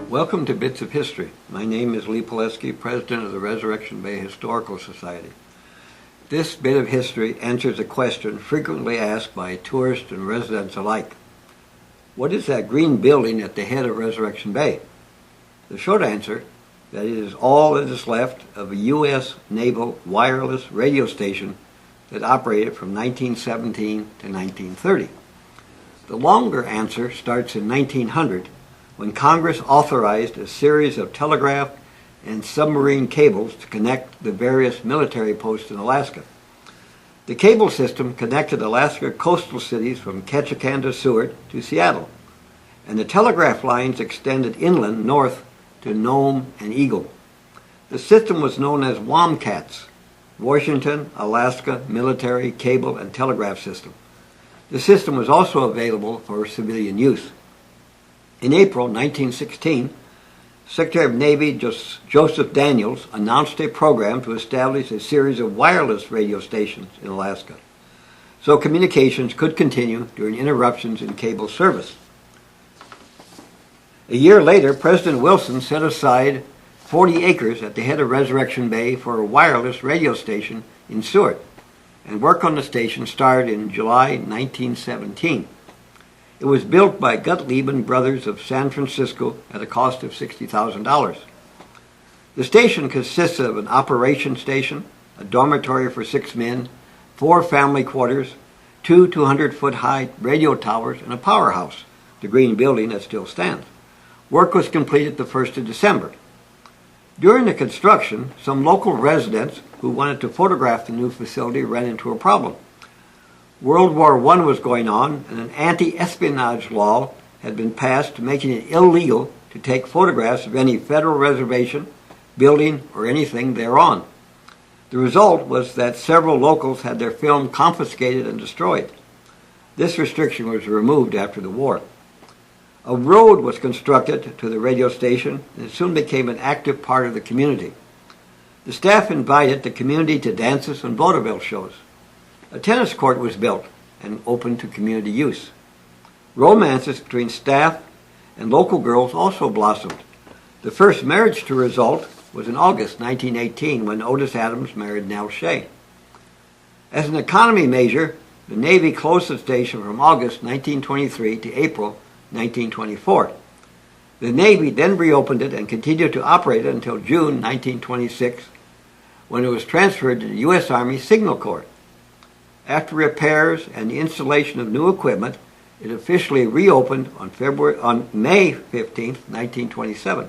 Welcome to Bits of History. My name is Lee Pileski, President of the Resurrection Bay Historical Society. This bit of history answers a question frequently asked by tourists and residents alike. What is that green building at the head of Resurrection Bay? The short answer, that it is all that is left of a U.S. Naval wireless radio station that operated from 1917 to 1930. The longer answer starts in 1900, when Congress authorized a series of telegraph and submarine cables to connect the various military posts in Alaska. The cable system connected Alaska coastal cities from Ketchikan to Seward to Seattle, and the telegraph lines extended inland north to Nome and Eagle. The system was known as WAMCATS, Washington, Alaska Military Cable and Telegraph System. The system was also available for civilian use. In April 1916, Secretary of Navy Joseph Daniels announced a program to establish a series of wireless radio stations in Alaska, so communications could continue during interruptions in cable service. A year later, President Wilson set aside 40 acres at the head of Resurrection Bay for a wireless radio station in Seward, and work on the station started in July 1917. It was built by Gottlieb and Brothers of San Francisco at a cost of $60,000. The station consists of an operations station, a dormitory for 6 men, 4 family quarters, 2 200-foot-high radio towers, and a powerhouse, the green building that still stands. Work was completed the 1st of December. During the construction, some local residents who wanted to photograph the new facility ran into a problem. World War I was going on, and an anti-espionage law had been passed making it illegal to take photographs of any federal reservation, building, or anything thereon. The result was that several locals had their film confiscated and destroyed. This restriction was removed after the war. A road was constructed to the radio station, and it soon became an active part of the community. The staff invited the community to dances and vaudeville shows. A tennis court was built and opened to community use. Romances between staff and local girls also blossomed. The first marriage to result was in August 1918 when Otis Adams married Nell Shea. As an economy measure, the Navy closed the station from August 1923 to April 1924. The Navy then reopened it and continued to operate it until June 1926, when it was transferred to the U.S. Army Signal Corps. After repairs and the installation of new equipment, it officially reopened on May 15, 1927.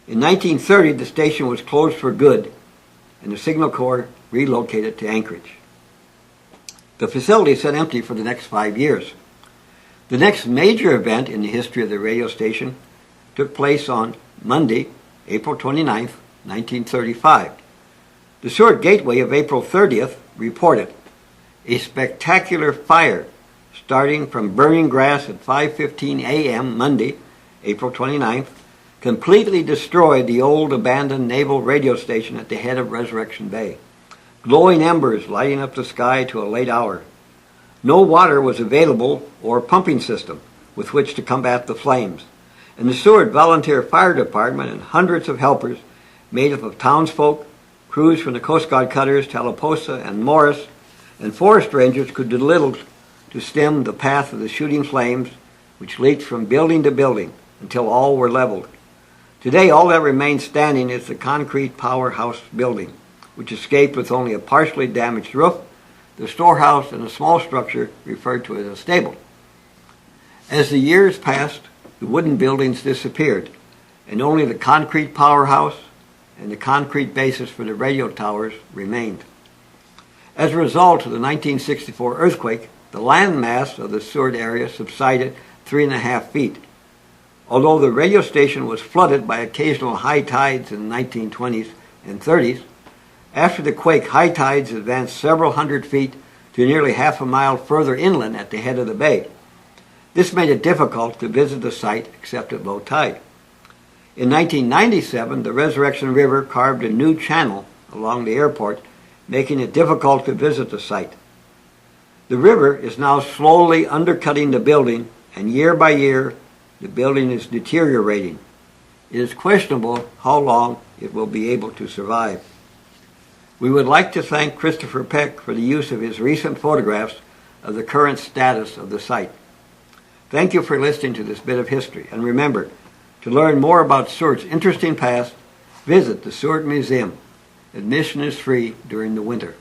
In 1930, the station was closed for good, and the Signal Corps relocated to Anchorage. The facility sat empty for the next 5 years. The next major event in the history of the radio station took place on Monday, April 29, 1935. The Seward Gateway of April 30th reported a spectacular fire starting from burning grass at 5:15 a.m. Monday, April 29th, completely destroyed the old abandoned naval radio station at the head of Resurrection Bay, glowing embers lighting up the sky to a late hour. No water was available or pumping system with which to combat the flames, and the Seward Volunteer Fire Department and hundreds of helpers made up of townsfolk, crews from the Coast Guard cutters Tallapoosa and Morris, and forest rangers could do little to stem the path of the shooting flames, which leaked from building to building until all were leveled. Today, all that remains standing is the concrete powerhouse building, which escaped with only a partially damaged roof, the storehouse, and a small structure referred to as a stable. As the years passed, the wooden buildings disappeared, and only the concrete powerhouse and the concrete basis for the radio towers remained. As a result of the 1964 earthquake, the land mass of the Seward area subsided 3.5 feet. Although the radio station was flooded by occasional high tides in the 1920s and 30s, after the quake, high tides advanced several hundred feet to nearly half a mile further inland at the head of the bay. This made it difficult to visit the site except at low tide. In 1997, the Resurrection River carved a new channel along the airport, making it difficult to visit the site. The river is now slowly undercutting the building, and year by year, the building is deteriorating, It is questionable how long it will be able to survive. We would like to thank Christopher Peck for the use of his recent photographs of the current status of the site. Thank you for listening to this bit of history, and remember, to learn more about Sewart's interesting past, visit the Seward Museum. Admission is free during the winter.